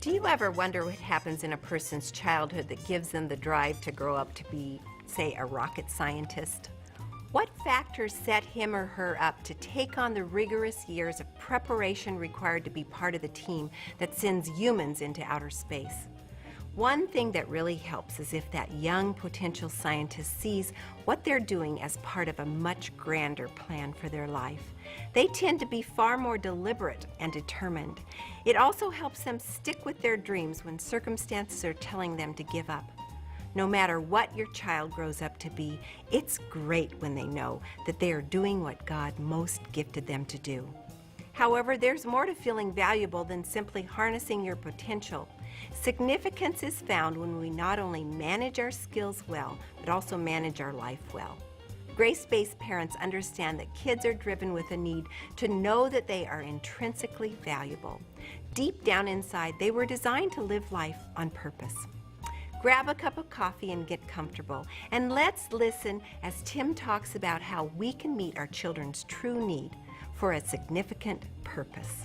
Do you ever wonder what happens in a person's childhood that gives them the drive to grow up to be, say, a rocket scientist? What factors set him or her up to take on the rigorous years of preparation required to be part of the team that sends humans into outer space? One thing that really helps is if that young potential scientist sees what they're doing as part of a much grander plan for their life. They tend to be far more deliberate and determined. It also helps them stick with their dreams when circumstances are telling them to give up. No matter what your child grows up to be, it's great when they know that they are doing what God most gifted them to do. However, there's more to feeling valuable than simply harnessing your potential. Significance is found when we not only manage our skills well, but also manage our life well. Grace-based parents understand that kids are driven with a need to know that they are intrinsically valuable. Deep down inside, they were designed to live life on purpose. Grab a cup of coffee and get comfortable, and let's listen as Tim talks about how we can meet our children's true need for a significant purpose.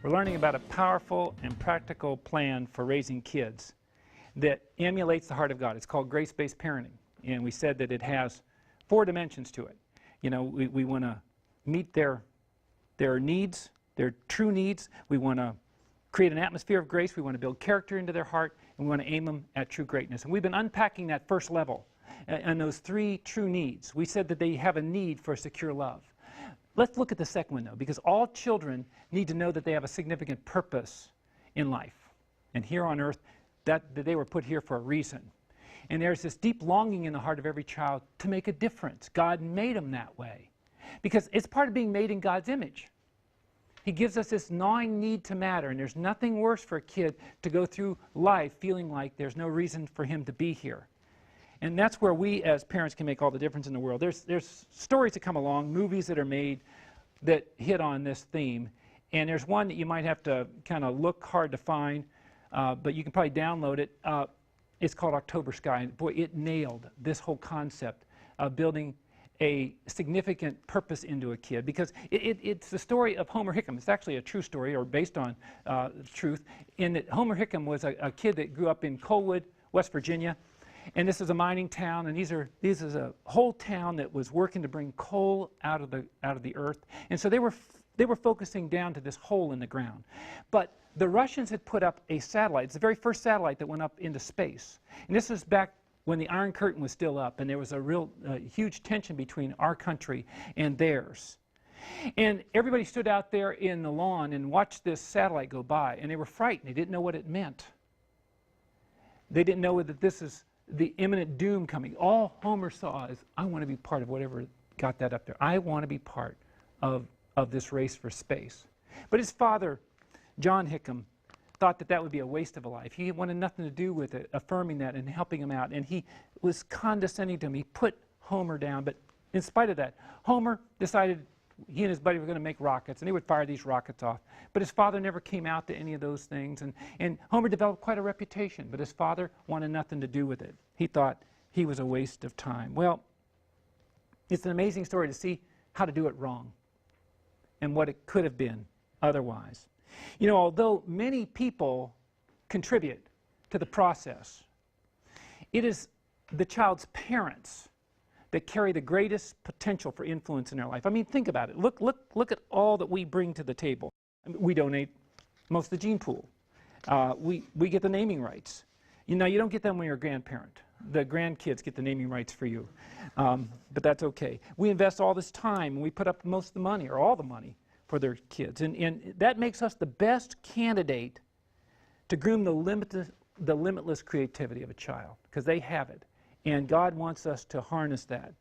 We're learning about a powerful and practical plan for raising kids that emulates the heart of God. It's called grace-based parenting, and we said that it has 4 dimensions to it. You know, we want to meet their needs, their true needs. We want to create an atmosphere of grace. We want to build character into their heart, and we want to aim them at true greatness. And we've been unpacking that first level and those 3 true needs. We said that they have a need for secure love. Let's look at the second one, though, because all children need to know that they have a significant purpose in life. And here on earth, that they were put here for a reason. And there's this deep longing in the heart of every child to make a difference. God made them that way, because it's part of being made in God's image. He gives us this gnawing need to matter, and there's nothing worse for a kid to go through life feeling like there's no reason for him to be here. And that's where we as parents can make all the difference in the world. There's stories that come along, movies that are made that hit on this theme. And there's one that you might have to kind of look hard to find, but you can probably download it. It's called October Sky. And boy, it nailed this whole concept of building a significant purpose into a kid, because it's the story of Homer Hickam. It's actually a true story, or based on truth, in that Homer Hickam was a kid that grew up in Colwood, West Virginia. And this is a mining town, and this is a whole town that was working to bring coal out of the earth. And so they were focusing down to this hole in the ground. But the Russians had put up a satellite. It's the very first satellite that went up into space. And this was back when the Iron Curtain was still up, and there was a real huge tension between our country and theirs. And everybody stood out there in the lawn and watched this satellite go by, and they were frightened. They didn't know what it meant. They didn't know that this is the imminent doom coming. All Homer saw is, I want to be part of whatever got that up there. I want to be part of this race for space. But his father, John Hickam, thought that would be a waste of a life. He wanted nothing to do with it, affirming that and helping him out. And he was condescending to him. He put Homer down. But in spite of that, Homer decided he and his buddy were going to make rockets, and they would fire these rockets off. But his father never came out to any of those things, and Homer developed quite a reputation, but his father wanted nothing to do with it. He thought he was a waste of time. Well, it's an amazing story to see how to do it wrong and what it could have been otherwise. You know, although many people contribute to the process, it is the child's parents that carry the greatest potential for influence in their life. I mean, think about it. Look at all that we bring to the table. I mean, we donate most of the gene pool. We get the naming rights. You know, you don't get them when you're a grandparent. The grandkids get the naming rights for you. But that's okay. We invest all this time, and we put up most of the money, or all the money, for their kids. And that makes us the best candidate to groom the limitless creativity of a child, because they have it. And God wants us to harness that.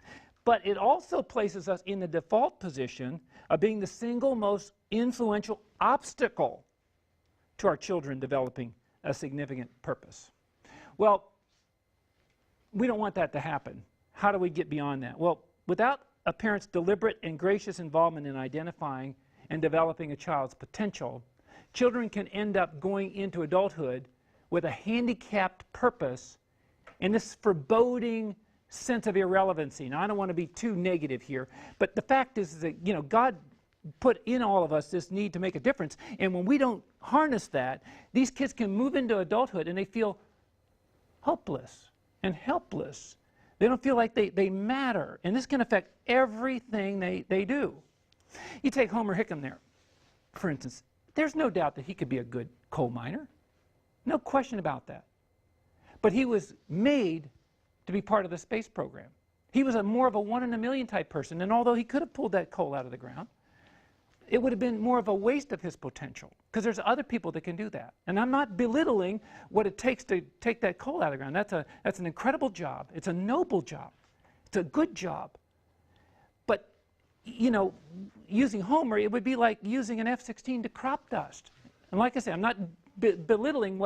But it also places us in the default position of being the single most influential obstacle to our children developing a significant purpose. Well, we don't want that to happen. How do we get beyond that? Well, without a parent's deliberate and gracious involvement in identifying and developing a child's potential, children can end up going into adulthood with a handicapped purpose and this foreboding sense of irrelevancy. Now, I don't want to be too negative here, but the fact is that, you know, God put in all of us this need to make a difference. And when we don't harness that, these kids can move into adulthood and they feel hopeless and helpless. They don't feel like they matter. And this can affect everything they do. You take Homer Hickam there, for instance. There's no doubt that he could be a good coal miner. No question about that. But he was made to be part of the space program. He was more of a 1 in a million type person, and although he could have pulled that coal out of the ground, it would have been more of a waste of his potential, because there's other people that can do that. And I'm not belittling what it takes to take that coal out of the ground. That's an incredible job. It's a noble job. It's a good job. But, you know, using Homer, it would be like using an F-16 to crop dust. And like I said, I'm not belittling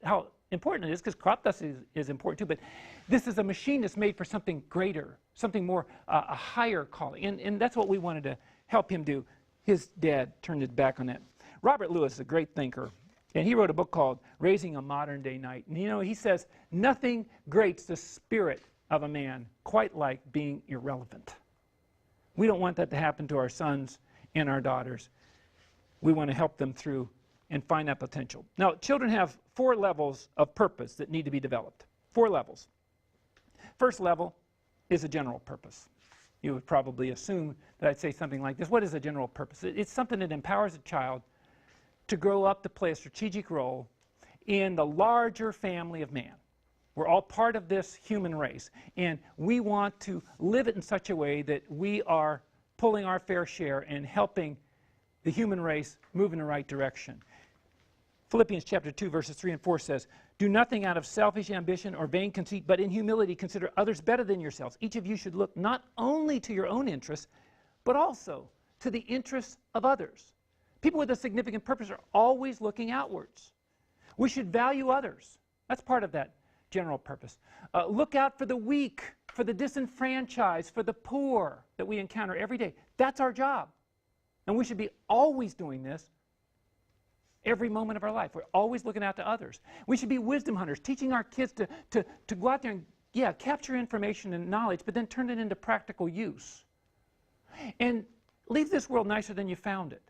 how important it is, because crop dust is important too, but this is a machine that's made for something greater, something more, a higher calling. And that's what we wanted to help him do. His dad turned his back on that. Robert Lewis is a great thinker, and he wrote a book called Raising a Modern Day Knight. And you know, he says, nothing grates the spirit of a man quite like being irrelevant. We don't want that to happen to our sons and our daughters. We want to help them through and find that potential. Now, children have 4 levels of purpose that need to be developed. 4 levels. First level is a general purpose. You would probably assume that I'd say something like this. What is a general purpose? It's something that empowers a child to grow up to play a strategic role in the larger family of man. We're all part of this human race, and we want to live it in such a way that we are pulling our fair share and helping the human race move in the right direction. Philippians chapter 2, verses 3 and 4 says, do nothing out of selfish ambition or vain conceit, but in humility consider others better than yourselves. Each of you should look not only to your own interests, but also to the interests of others. People with a significant purpose are always looking outwards. We should value others. That's part of that general purpose. Look out for the weak, for the disenfranchised, for the poor that we encounter every day. That's our job. And we should be always doing this every moment of our life. We're always looking out to others. We should be wisdom hunters, teaching our kids to go out there and, capture information and knowledge, but then turn it into practical use. And leave this world nicer than you found it.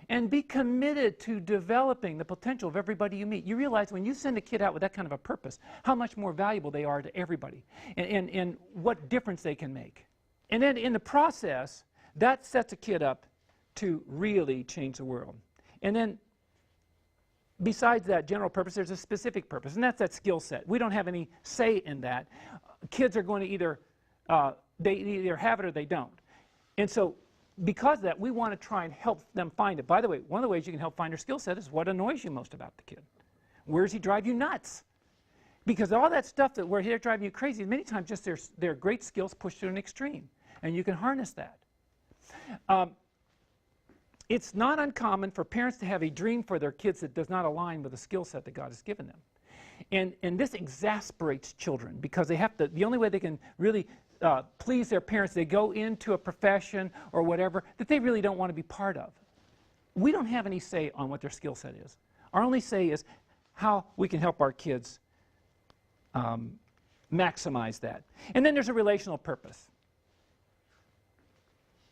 And be committed to developing the potential of everybody you meet. You realize when you send a kid out with that kind of a purpose, how much more valuable they are to everybody, and what difference they can make. And then in the process, that sets a kid up to really change the world. And then besides that general purpose, there's a specific purpose, and that's that skill set. We don't have any say in that. Kids are going to either have it or they don't. And so because of that, we want to try and help them find it. By the way, one of the ways you can help find their skill set is what annoys you most about the kid. Where does he drive you nuts? Because all that stuff that where they're driving you crazy, many times just their great skills pushed to an extreme, and you can harness that. It's not uncommon for parents to have a dream for their kids that does not align with the skill set that God has given them. And this exasperates children because they have to, the only way they can really please their parents, they go into a profession or whatever that they really don't want to be part of. We don't have any say on what their skill set is. Our only say is how we can help our kids maximize that. And then there's a relational purpose.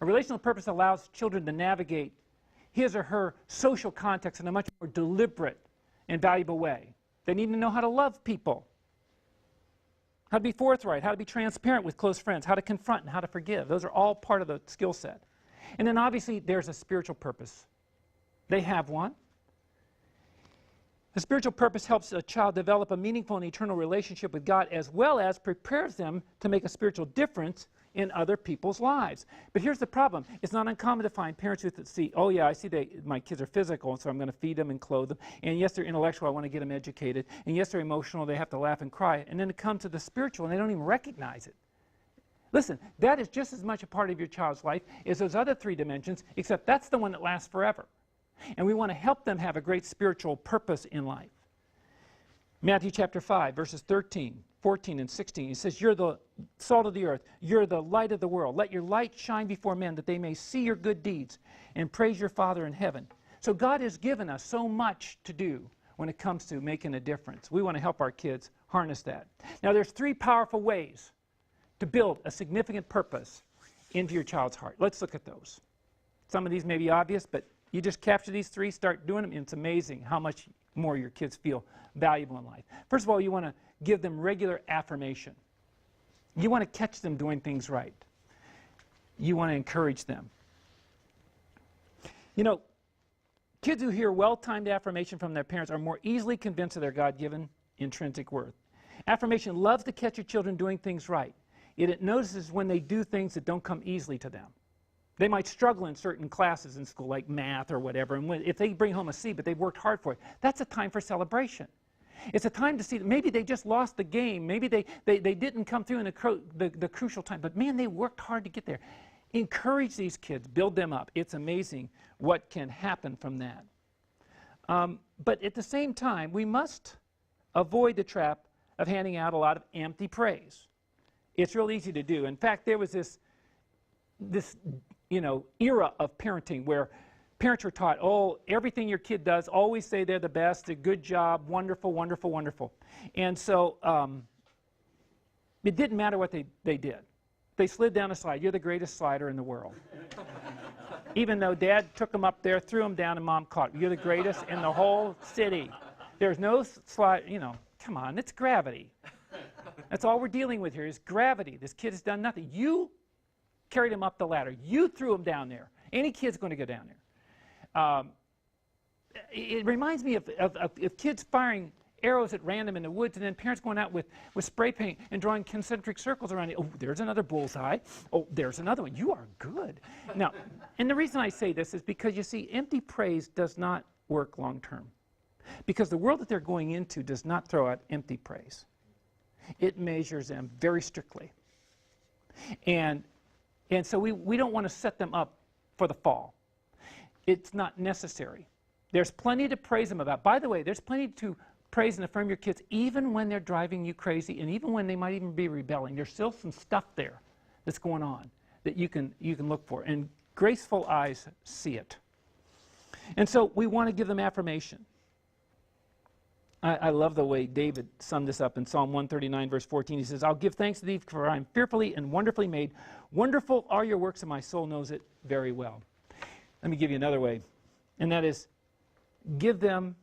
A relational purpose allows children to navigate his or her social context in a much more deliberate and valuable way. They need to know how to love people, how to be forthright, how to be transparent with close friends, how to confront and how to forgive. Those are all part of the skill set. And then obviously there's a spiritual purpose. They have one. The spiritual purpose helps a child develop a meaningful and eternal relationship with God, as well as prepares them to make a spiritual difference in other people's lives. But here's the problem. It's not uncommon to find parents who see, oh yeah, I see my kids are physical, and so I'm going to feed them and clothe them. And yes, they're intellectual, I want to get them educated. And yes, they're emotional, they have to laugh and cry. And then it comes to the spiritual, and they don't even recognize it. Listen, that is just as much a part of your child's life as those other 3 dimensions, except that's the one that lasts forever. And we want to help them have a great spiritual purpose in life. Matthew chapter 5, verses 13, 14, and 16. He says, you're the salt of the earth. You're the light of the world. Let your light shine before men that they may see your good deeds and praise your Father in heaven. So God has given us so much to do when it comes to making a difference. We want to help our kids harness that. Now, there's 3 powerful ways to build a significant purpose into your child's heart. Let's look at those. Some of these may be obvious, but you just capture these 3, start doing them, and it's amazing how much more your kids feel valuable in life. First of all, you want to give them regular affirmation. You want to catch them doing things right. You want to encourage them. You know, kids who hear well-timed affirmation from their parents are more easily convinced of their God-given intrinsic worth. Affirmation loves to catch your children doing things right. Yet it notices when they do things that don't come easily to them. They might struggle in certain classes in school, like math or whatever, and if they bring home a C, but they've worked hard for it, that's a time for celebration. It's a time to see that maybe they just lost the game, maybe they didn't come through in the crucial time, but man, they worked hard to get there. Encourage these kids, build them up. It's amazing what can happen from that. But at the same time, we must avoid the trap of handing out a lot of empty praise. It's real easy to do. In fact, there was this era of parenting where parents were taught, oh, everything your kid does, always say they're the best, a good job, wonderful, wonderful, wonderful. And so it didn't matter what they did. They slid down a slide. You're the greatest slider in the world. Even though Dad took them up there, threw them down, and Mom caught them. You're the greatest in the whole city. There's no slide, come on, it's gravity. That's all we're dealing with here is gravity. This kid has done nothing. You carried him up the ladder. You threw him down there. Any kid's going to go down there. It reminds me of kids firing arrows at random in the woods, and then parents going out with spray paint and drawing concentric circles around it. Oh, there's another bullseye. Oh, there's another one. You are good. Now, and the reason I say this is because, you see, empty praise does not work long term. Because the world that they're going into does not throw out empty praise. It measures them very strictly. And so we don't want to set them up for the fall. It's not necessary. There's plenty to praise them about. By the way, there's plenty to praise and affirm your kids even when they're driving you crazy and even when they might even be rebelling. There's still some stuff there that's going on that you can look for. And graceful eyes see it. And so we want to give them affirmation. I love the way David summed this up in Psalm 139, verse 14. He says, I'll give thanks to thee, for I am fearfully and wonderfully made. Wonderful are your works, and my soul knows it very well. Let me give you another way, and that is give them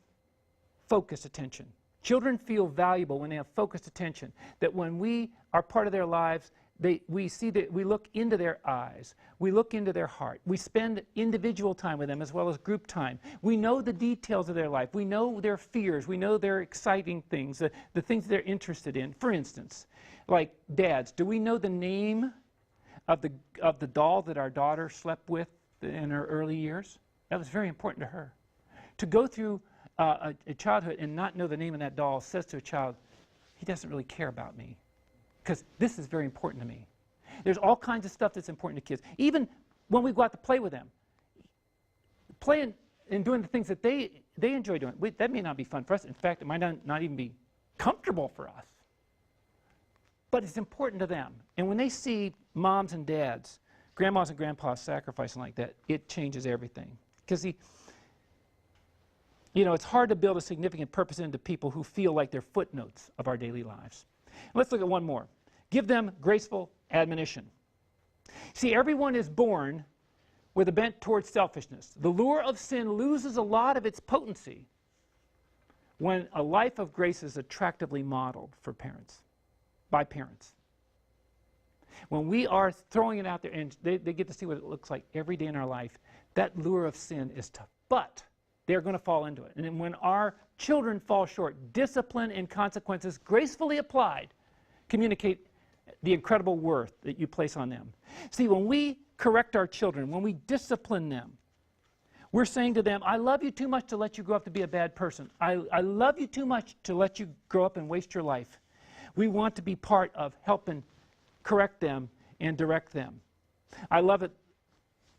focused attention. Children feel valuable when they have focused attention, that when we are part of their lives, we see that we look into their eyes, we look into their heart, we spend individual time with them as well as group time. We know the details of their life, we know their fears, we know their exciting things, the things they're interested in. For instance, like dads, do we know the name of the doll that our daughter slept with in her early years? That was very important to her. To go through a childhood and not know the name of that doll says to a child, he doesn't really care about me. Because this is very important to me. There's all kinds of stuff that's important to kids. Even when we go out to play with them. Playing and doing the things that they enjoy doing. That may not be fun for us. In fact, it might not even be comfortable for us. But it's important to them. And when they see moms and dads, grandmas and grandpas sacrificing like that, it changes everything. Because it's hard to build a significant purpose into people who feel like they're footnotes of our daily lives. Let's look at one more. Give them graceful admonition. See, everyone is born with a bent towards selfishness. The lure of sin loses a lot of its potency when a life of grace is attractively modeled for parents, by parents. When we are throwing it out there and they get to see what it looks like every day in our life, that lure of sin is tough. But they're going to fall into it. And then when our children fall short, discipline and consequences gracefully applied communicate the incredible worth that you place on them. See, when we correct our children, when we discipline them, we're saying to them, I love you too much to let you grow up to be a bad person. I love you too much to let you grow up and waste your life. We want to be part of helping correct them and direct them. I love it.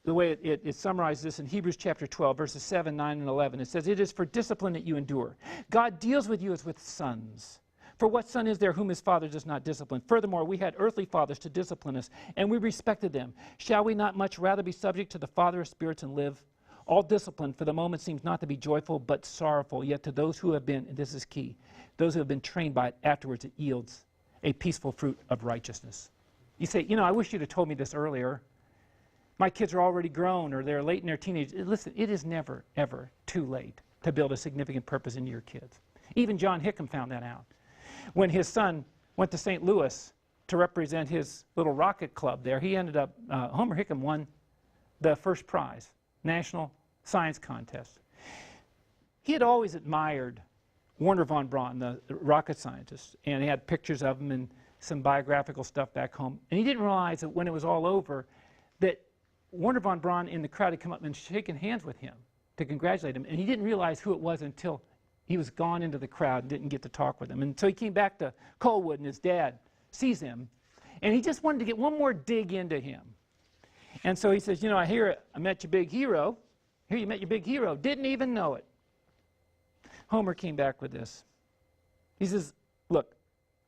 The way it summarizes this in Hebrews chapter 12, verses 7, 9, and 11. It says, it is for discipline that you endure. God deals with you as with sons. For what son is there whom his father does not discipline? Furthermore, we had earthly fathers to discipline us, and we respected them. Shall we not much rather be subject to the Father of spirits and live? All discipline for the moment seems not to be joyful, but sorrowful. Yet to those who have been, and this is key, those who have been trained by it, afterwards it yields a peaceful fruit of righteousness. You say, I wish you'd have told me this earlier. my kids are already grown or they're late in their teenage. Listen, it is never, ever too late to build a significant purpose into your kids. Even John Hickam found that out. When his son went to St. Louis to represent his little rocket club there, he ended up, Homer Hickam won the first prize, National Science Contest. He had always admired Wernher von Braun, the rocket scientist, and he had pictures of him and some biographical stuff back home. And he didn't realize that when it was all over, that Wernher von Braun in the crowd had come up and shaken hands with him to congratulate him. And he didn't realize who it was until he was gone into the crowd and didn't get to talk with him. And so he came back to Colwood, and his dad sees him, and he just wanted to get one more dig into him. And so he says, you know, I hear I met your big hero. Here you met your big hero. Didn't even know it. Homer came back with this. He says, look,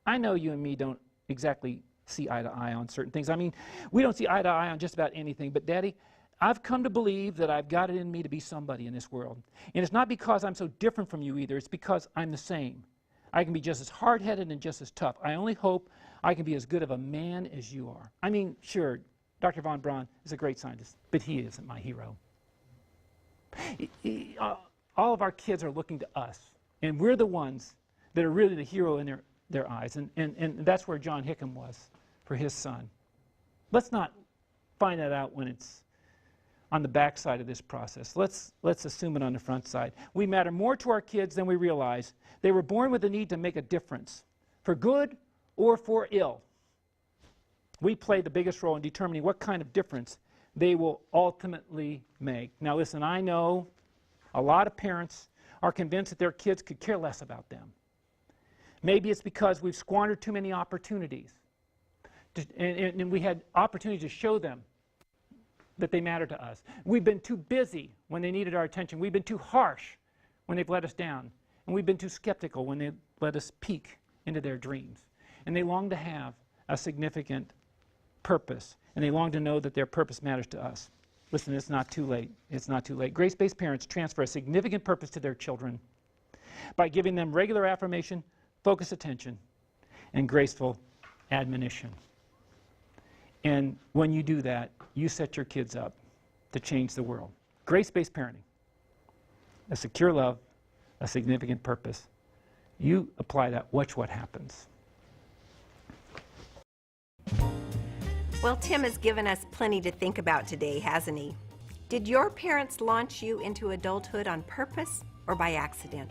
I know you and me don't exactly see eye to eye on certain things. I mean, we don't see eye to eye on just about anything. But, Daddy, I've come to believe that I've got it in me to be somebody in this world. And it's not because I'm so different from you either. It's because I'm the same. I can be just as hard-headed and just as tough. I only hope I can be as good of a man as you are. I mean, sure, Dr. von Braun is a great scientist, but he isn't my hero. All of our kids are looking to us, and we're the ones that are really the hero in their eyes. And that's where John Hickam was for his son. Let's not find that out when it's on the back side of this process. Let's assume it on the front side. We matter more to our kids than we realize. They were born with the need to make a difference, for good or for ill. We play the biggest role in determining what kind of difference they will ultimately make. Now listen, I know a lot of parents are convinced that their kids could care less about them. Maybe it's because we've squandered too many opportunities. And we had opportunities to show them that they matter to us. We've been too busy when they needed our attention. We've been too harsh when they've let us down. And we've been too skeptical when they let us peek into their dreams. And they long to have a significant purpose. And they long to know that their purpose matters to us. Listen, it's not too late. It's not too late. Grace-based parents transfer a significant purpose to their children by giving them regular affirmation, focused attention, and graceful admonition. And when you do that, you set your kids up to change the world. Grace-based parenting, a secure love, a significant purpose. You apply that, watch what happens. Well, Tim has given us plenty to think about today, hasn't he? Did your parents launch you into adulthood on purpose or by accident?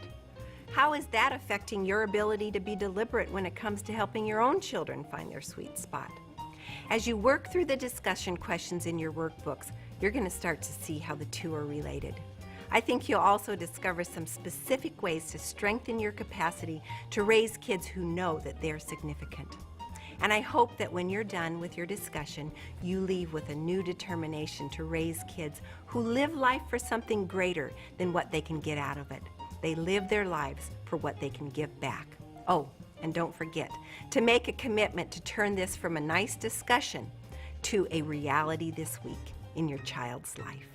How is that affecting your ability to be deliberate when it comes to helping your own children find their sweet spot? As you work through the discussion questions in your workbooks, you're going to start to see how the two are related. I think you'll also discover some specific ways to strengthen your capacity to raise kids who know that they're significant. And I hope that when you're done with your discussion, you leave with a new determination to raise kids who live life for something greater than what they can get out of it. They live their lives for what they can give back. Oh, and don't forget to make a commitment to turn this from a nice discussion to a reality this week in your child's life.